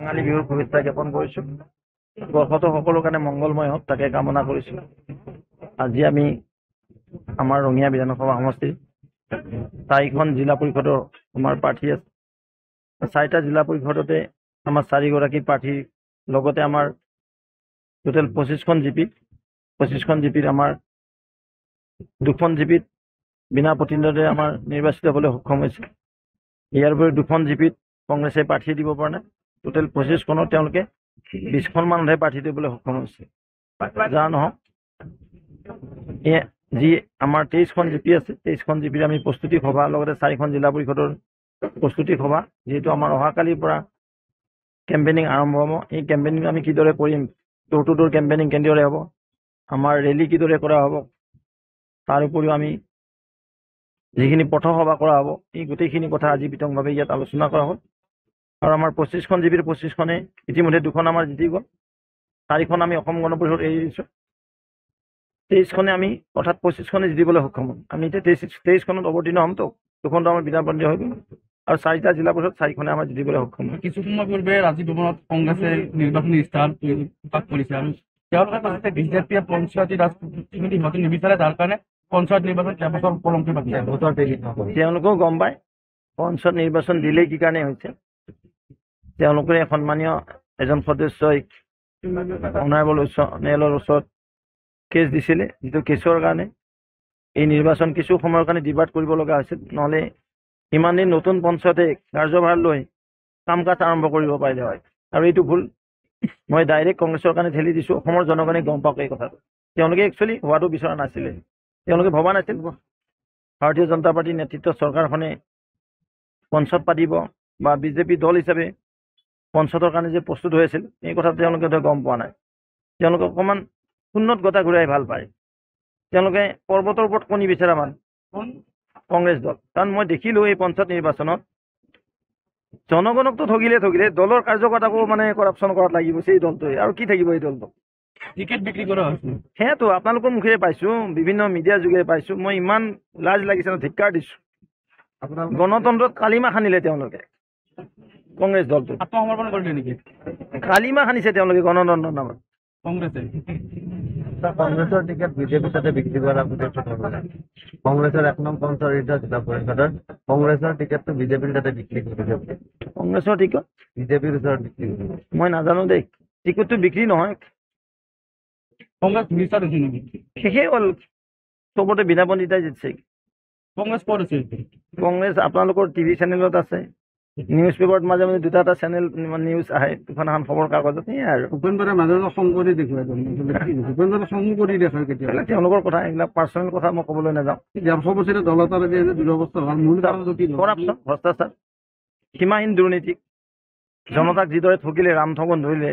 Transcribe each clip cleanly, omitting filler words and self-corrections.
বাঙালী বিহুৰ শুভেচ্ছা জ্ঞাপন কৰিছোঁ। বৰ্ষটো সকলোৰ কাৰণে মংগলময় হওক তাকে কামনা কৰিছোঁ। আজি আমি আমাৰ ৰঙিয়া বিধানসভা সমষ্টিৰ 4খন জিলা পৰিষদৰ আমাৰ প্ৰাৰ্থী আছে। 4টা জিলা পৰিষদতে আমাৰ 4গৰাকী প্ৰাৰ্থীৰ লগতে আমাৰ টোটেল 25খন জিপি 25খন জিপিত আমাৰ 2খন জিপিত বিনা প্ৰতিদ্বন্দ্বিতাৰে আমাৰ নিৰ্বাচিত হ'বলৈ সক্ষম হৈছে। ইয়াৰ উপৰি 2খন জিপিত কংগ্ৰেছে প্ৰাৰ্থী দিব পৰা নাই। টোটেল 25খনত তেওঁলোকে 20খন মানহে প্ৰাৰ্থী দিবলৈ সক্ষম হৈছে। যা নহওক যি আমাৰ 23খন জিপি আছে, 23খন জিপিত আমি প্ৰস্তুতি সভা লগতে 4খন জিলা পৰিষদৰ প্ৰস্তুতি সভা, যিহেতু আমাৰ অহাকালিৰ পৰা কেম্পেইনিং আৰম্ভ হ'ব। এই কেম্পেইনিং আমি কিদৰে কৰিম, ডোৰ টু ডোৰ কেম্পেইনিং কেনেদৰে হ'ব, আমাৰ ৰেলী কিদৰে কৰা হ'ব, তাৰ উপৰিও আমি যিখিনি পথসভা কৰা হ'ব, এই গোটেইখিনি কথা আজি বিতংভাৱে ইয়াত আলোচনা কৰা হ'ল। আৰু আমাৰ 25খন জিপিৰ 25খনে ইতিমধ্যে 2খন আমাৰ জিতি গ'ল, 4খন আমি অসম গণ পৰিষদ এৰি দিছোঁ। 23খনে আমি অৰ্থাৎ 25খনে জিতিবলৈ সক্ষম হ'ম। আমি এতিয়া 23খনত অৱতীৰ্ণ হ'মতো, 2খনটো আমাৰ বিনা প্ৰতিদ্বন্দ্বী হৈ গ'ল আৰু 4টা জিলা পৰিষদ 4খনে আমাৰ জিতিবলৈ সক্ষম হ'ম। কিছু সময় পূৰ্বে ৰাজীৱ ভৱনত কংগ্ৰেছে নিৰ্বাচনী ইস্তাহাৰ প্ৰকাশ কৰিছে আৰু তেওঁলোকে কৈছে বিজেপিয়ে পঞ্চায়তী ৰাজ সিহঁতে নিবিচাৰে, যাৰ কাৰণে পঞ্চায়ত নিৰ্বাচন এবছৰ পলমকৈ পাতিছে। তেওঁলোকেও গম পায় পঞ্চায়ত নিৰ্বাচন দিলেই কি কাৰণে হৈছে। তেওঁলোকে সন্মানীয় এজন সদস্যই অনাৰেবল উচ্চ ন্যায়ালয়ৰ ওচৰত কেছ দিছিলে, যিটো কেছৰ কাৰণে এই নিৰ্বাচন কিছু সময়ৰ কাৰণে ডিবাৰ্ট কৰিব লগা হৈছিল। নহ'লে ইমান দিন নতুন পঞ্চায়তে কাৰ্যভাৰ লৈ কাম কাজ আৰম্ভ কৰিব পাৰিলে হয়। আৰু এইটো ভুল মই ডাইৰেক্ট কংগ্ৰেছৰ কাৰণে ঠেলি দিছোঁ। অসমৰ জনগণে গম পাওক এই কথাটো। তেওঁলোকে একচুৱেলি হোৱাটো বিচৰা নাছিলে, তেওঁলোকে ভবা নাছিল ভাৰতীয় জনতা পাৰ্টীৰ নেতৃত্বত চৰকাৰখনে পঞ্চায়ত পাতিব বা বিজেপি দল হিচাপে পঞ্চায়তৰ কাৰণে যে প্ৰস্তুত হৈ আছিল, এই কথা তেওঁলোকে গম পোৱা নাই। তেওঁলোকে অকণমান উন্নত গতা ঘূৰাই ভাল পায়। তেওঁলোকে পৰ্বতৰ ওপৰত কণী বিচৰা মান কংগ্ৰেছ দল। কাৰণ মই দেখিলোঁ এই পঞ্চায়ত নিৰ্বাচনত জনগণকতো ঠগিলে দলৰ কাৰ্যকৰ্তাকো মানে কৰাপশ্যন কৰাত লাগি গৈছে এই দলটোৱে। আৰু কি থাকিব এই দলটো? টিকেট বিক্ৰী কৰা হৈছে। সেয়াতো আপোনালোকৰ মুখেৰে পাইছোঁ, বিভিন্ন মিডিয়াৰ যোগেৰে পাইছোঁ। মই ইমান লাজ লাগিছে, ধিক্কাৰ দিছোঁ। গণতন্ত্ৰত কালিমা সানিলে তেওঁলোকে, কংগ্ৰেছ দলটো আত্মসমৰ্পণ কৰিলে নেকি? কালিমা সানিছে তেওঁলোকে গণতন্ত্ৰৰ নামত। কংগ্ৰেছে কংগ্ৰেছৰ টিকেট বিজেপিৰ তাতে বিক্ৰী কৰা কংগ্ৰেছৰ 1 নং পঞ্চায়ত জিলা পৰিষদৰ কংগ্ৰেছৰ টিকেটটো বিজেপিৰ তাতে বিক্ৰী কৰিছে। কংগ্ৰেছৰ টিকট বিজেপিৰ ওচৰত বিক্ৰী কৰিছে। মই নাজানো দেই, টিকটটো বিক্ৰী নহয়। কংগ্ৰেছ মিছা দিছে নেকি? শেষেই হ'ল, চবতে বিনা পণ্ডিতাই জিতছে। কংগ্ৰেছ ক'ত আছে? কংগ্ৰেছ আপোনালোকৰ টিভি চেনেলত আছে, নিউজ পেপাৰত মাজে মাজে 2টা চেনেল নিউজ আহে, 2খন এখন খবৰ কাগজত। সেয়াই আৰু ভূপেন্দ্ৰে মাজে মাজে খং কৰি দেখুৱাই, ভূপেন্দ্ৰে খং কৰি দেখায় কেতিয়াবা। তেওঁলোকৰ কথা, এইবিলাক পাৰ্চনেল কথা মই ক'বলৈ নাযাওঁ। 150 বছৰীয়া দল এটাৰ যে দুৰৱস্থা হ'ল, মূল কাৰণটো কি? কৰাপশ্যন, ভ্ৰষ্টাচাৰ, সীমাহীন দুৰ্নীতি। জনতাক যিদৰে ঠগিলে, ৰাম ঠগন ধৰিলে,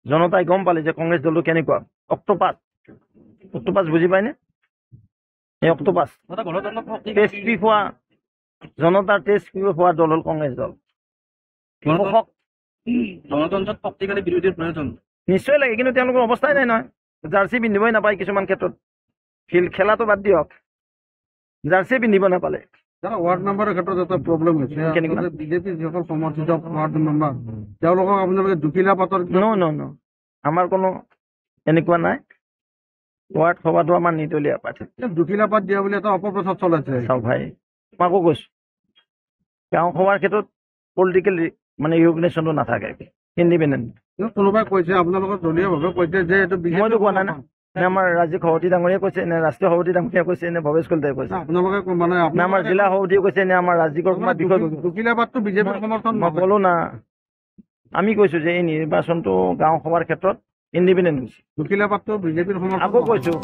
জনতাই গম পালে যে কংগ্ৰেছ দলটো কেনেকুৱা। অক্টোপাছ বুজি পায়নে? এই অক্টোপাছ টেষ্ট পিক হোৱা, জনতাৰ টেষ্ট পিক হোৱা দল হ'ল কংগ্ৰেছ দল। গণতন্ত্ৰত শক্তিশালী বিৰোধীৰ প্ৰয়োজন নিশ্চয় লাগে, কিন্তু তেওঁলোকৰ অৱস্থাই নাই নহয়। জাৰ্চি পিন্ধিবই নাপায় কিছুমান ক্ষেত্ৰত। খেলাটো বাদ দিয়ক, জাৰ্চি পিন্ধিব নাপালে। ৱাৰ্ড মেম্বাৰৰ ক্ষেত্ৰত এটা প্ৰব্লেম হৈছে। বিজেপিৰ যিসকল সমৰ্থিত ৱাৰ্ড মেম্বাৰ, তেওঁলোকক আপোনালোকে জুকিলা পাতৰ ন আমাৰ কোনো এনেকুৱা নাই। ৱাৰ্ড সভাটো আমাৰ নিৰ্দলীয় প্ৰাৰ্থী। জুকিলা পাত দিয়া বুলি এটা অপপ্ৰচাৰ চলাইছে। চাওক ভাই, মই আকৌ কৈছোঁ, গাঁও সভাৰ ক্ষেত্ৰত পলিটিকেল মানে ৰিকগনিশ্যনটো নাথাকে, ইণ্ডিপেণ্ডেণ্ট। কোনোবাই কৈছে, আপোনালোকৰ দলীয়ভাৱে কৈছে যে এইটো মইতো কোৱা নাই না। নে আমাৰ ৰাজ্যিক সভাপতি ডাঙৰীয়ে কৈছে, নে ৰাষ্ট্ৰীয় সভাপতি ডাঙৰীয়ে কৈছে, নে ভৱেশ কলিতাই কৈছে, আপোনালোকে মানে নে আমাৰ জিলা সভাপতিয়ে কৈছে, নে আমাৰ ৰাজ্যিকৰ কোনোবা বিষয়। জুকিলা পাতটো বিজেপিৰ সমৰ্থন মই ক'লো না, আমি কৈছোঁ যে এই নিৰ্বাচনটো গাঁও সভাৰ ক্ষেত্ৰত ইণ্ডিপেণ্ডেণ্ট হৈছে। জুকিলা পাতটো বিজেপিৰ সমৰ্থন। আকৌ কৈছোঁ